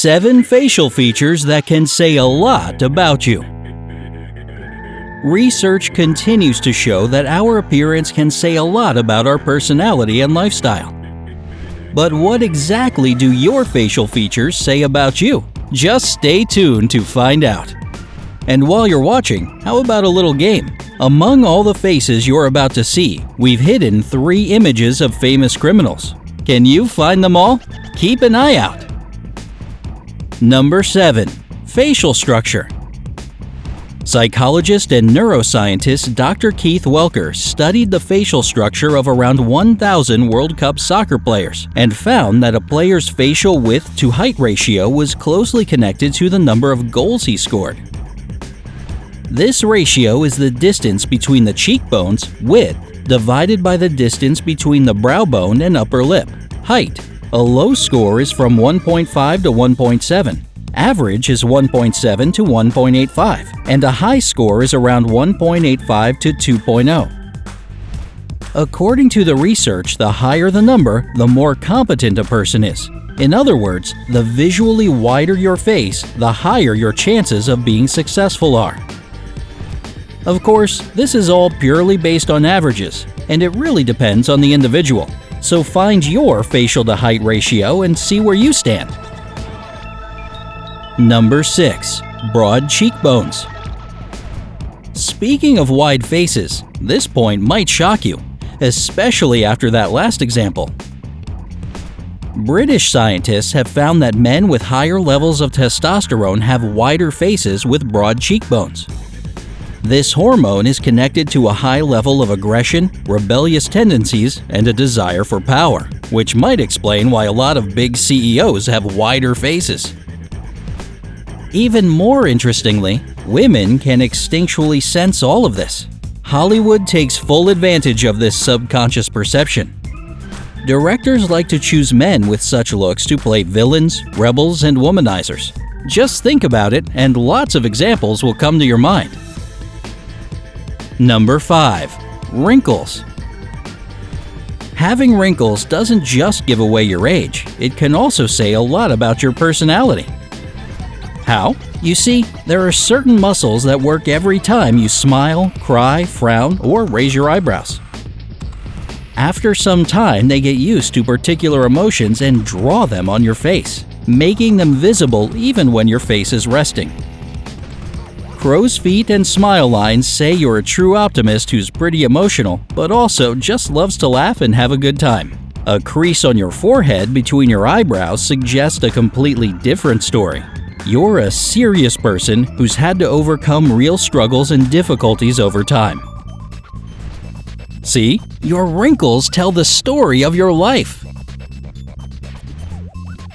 7 facial features that can say a lot about you. Research continues to show that our appearance can say a lot about our personality and lifestyle. But what exactly do your facial features say about you? Just stay tuned to find out. And while you're watching, how about a little game? Among all the faces you're about to see, we've hidden 3 images of famous criminals. Can you find them all? Keep an eye out. Number 7. Facial structure. Psychologist and neuroscientist Dr. Keith Welker studied the facial structure of around 1,000 World Cup soccer players and found that a player's facial width to height ratio was closely connected to the number of goals he scored. This ratio is the distance between the cheekbones, width, divided by the distance between the brow bone and upper lip, height. A low score is from 1.5 to 1.7. Average is 1.7 to 1.85, and a high score is around 1.85 to 2.0. According to the research, the higher the number, the more competent a person is. In other words, the visually wider your face, the higher your chances of being successful are. Of course, this is all purely based on averages, and it really depends on the individual. So find your facial to height ratio and see where you stand. Number 6. Broad cheekbones. Speaking of wide faces, this point might shock you, especially after that last example. British scientists have found that men with higher levels of testosterone have wider faces with broad cheekbones. This hormone is connected to a high level of aggression, rebellious tendencies, and a desire for power, which might explain why a lot of big CEOs have wider faces. Even more interestingly, women can instinctually sense all of this. Hollywood takes full advantage of this subconscious perception. Directors like to choose men with such looks to play villains, rebels, and womanizers. Just think about it, and lots of examples will come to your mind. Number 5. Wrinkles. Having wrinkles doesn't just give away your age, it can also say a lot about your personality. How? You see, there are certain muscles that work every time you smile, cry, frown, or raise your eyebrows. After some time, they get used to particular emotions and draw them on your face, making them visible even when your face is resting. Crow's feet and smile lines say you're a true optimist who's pretty emotional, but also just loves to laugh and have a good time. A crease on your forehead between your eyebrows suggests a completely different story. You're a serious person who's had to overcome real struggles and difficulties over time. See, your wrinkles tell the story of your life.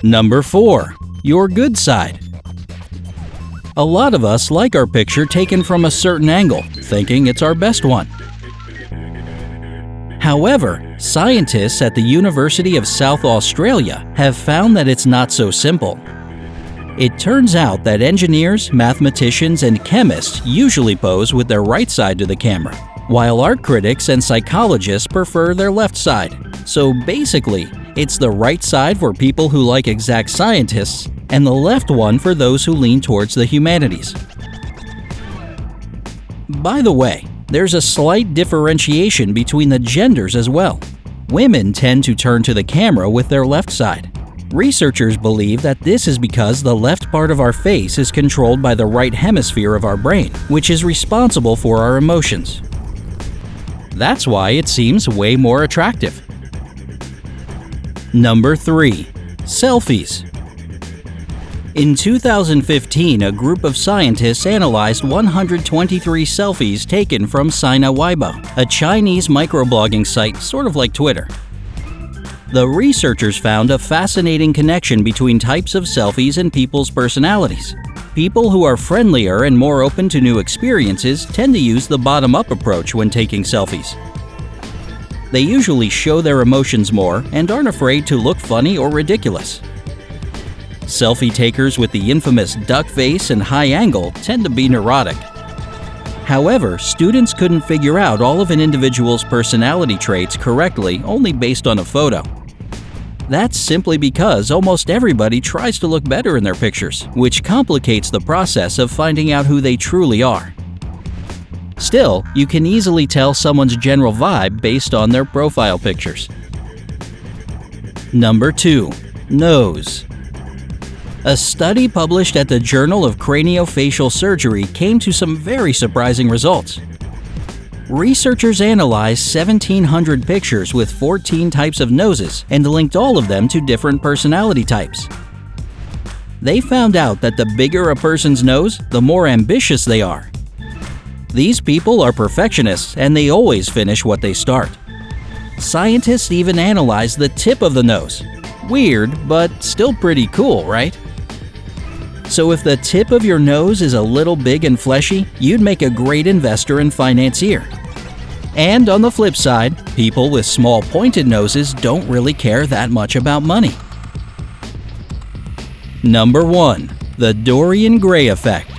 Number 4. Your good side. A lot of us like our picture taken from a certain angle, thinking it's our best one. However, scientists at the University of South Australia have found that it's not so simple. It turns out that engineers, mathematicians, and chemists usually pose with their right side to the camera, while art critics and psychologists prefer their left side. So basically, it's the right side for people who like exact scientists, and the left one for those who lean towards the humanities. By the way, there's a slight differentiation between the genders as well. Women tend to turn to the camera with their left side. Researchers believe that this is because the left part of our face is controlled by the right hemisphere of our brain, which is responsible for our emotions. That's why it seems way more attractive. Number 3. Selfies. In 2015, a group of scientists analyzed 123 selfies taken from Sina Weibo, a Chinese microblogging site sort of like Twitter. The researchers found a fascinating connection between types of selfies and people's personalities. People who are friendlier and more open to new experiences tend to use the bottom-up approach when taking selfies. They usually show their emotions more and aren't afraid to look funny or ridiculous. Selfie takers with the infamous duck face and high angle tend to be neurotic. However, students couldn't figure out all of an individual's personality traits correctly only based on a photo. That's simply because almost everybody tries to look better in their pictures, which complicates the process of finding out who they truly are. Still, you can easily tell someone's general vibe based on their profile pictures. Number 2. Nose. A study published at the Journal of Craniofacial Surgery came to some very surprising results. Researchers analyzed 1,700 pictures with 14 types of noses and linked all of them to different personality types. They found out that the bigger a person's nose, the more ambitious they are. These people are perfectionists and they always finish what they start. Scientists even analyzed the tip of the nose. Weird, but still pretty cool, right? So if the tip of your nose is a little big and fleshy, you'd make a great investor and financier. And on the flip side, people with small pointed noses don't really care that much about money. Number 1. The Dorian Gray effect.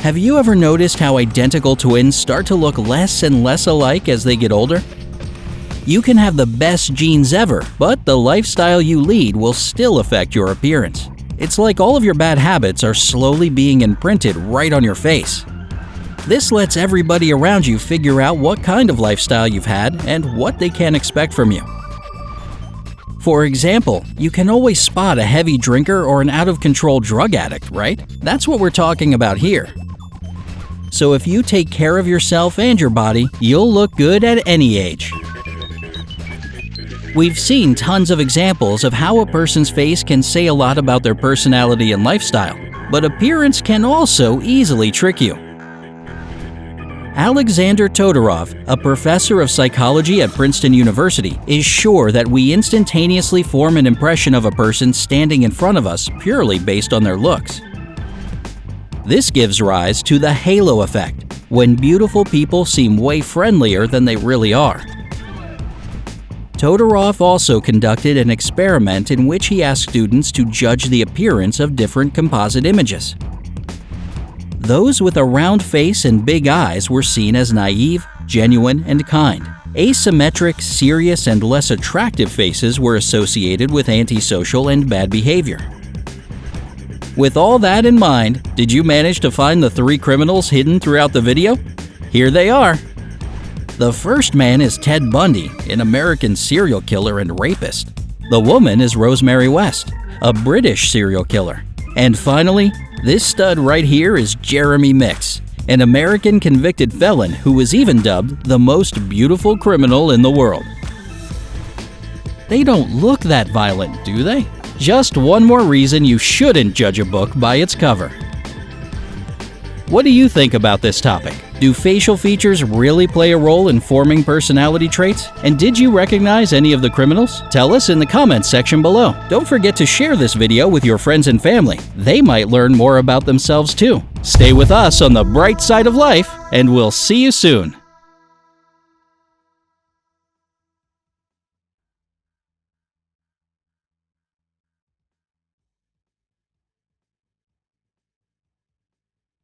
Have you ever noticed how identical twins start to look less and less alike as they get older? You can have the best genes ever, but the lifestyle you lead will still affect your appearance. It's like all of your bad habits are slowly being imprinted right on your face. This lets everybody around you figure out what kind of lifestyle you've had and what they can expect from you. For example, you can always spot a heavy drinker or an out-of-control drug addict, right? That's what we're talking about here. So if you take care of yourself and your body, you'll look good at any age. We've seen tons of examples of how a person's face can say a lot about their personality and lifestyle, but appearance can also easily trick you. Alexander Todorov, a professor of psychology at Princeton University, is sure that we instantaneously form an impression of a person standing in front of us purely based on their looks. This gives rise to the halo effect, when beautiful people seem way friendlier than they really are. Todorov also conducted an experiment in which he asked students to judge the appearance of different composite images. Those with a round face and big eyes were seen as naive, genuine, and kind. Asymmetric, serious, and less attractive faces were associated with antisocial and bad behavior. With all that in mind, did you manage to find the 3 criminals hidden throughout the video? Here they are. The first man is Ted Bundy, an American serial killer and rapist. The woman is Rosemary West, a British serial killer. And finally, this stud right here is Jeremy Mix, an American convicted felon who was even dubbed the most beautiful criminal in the world. They don't look that violent, do they? Just one more reason you shouldn't judge a book by its cover. What do you think about this topic? Do facial features really play a role in forming personality traits? And did you recognize any of the criminals? Tell us in the comments section below. Don't forget to share this video with your friends and family. They might learn more about themselves too. Stay with us on the bright side of life, and we'll see you soon.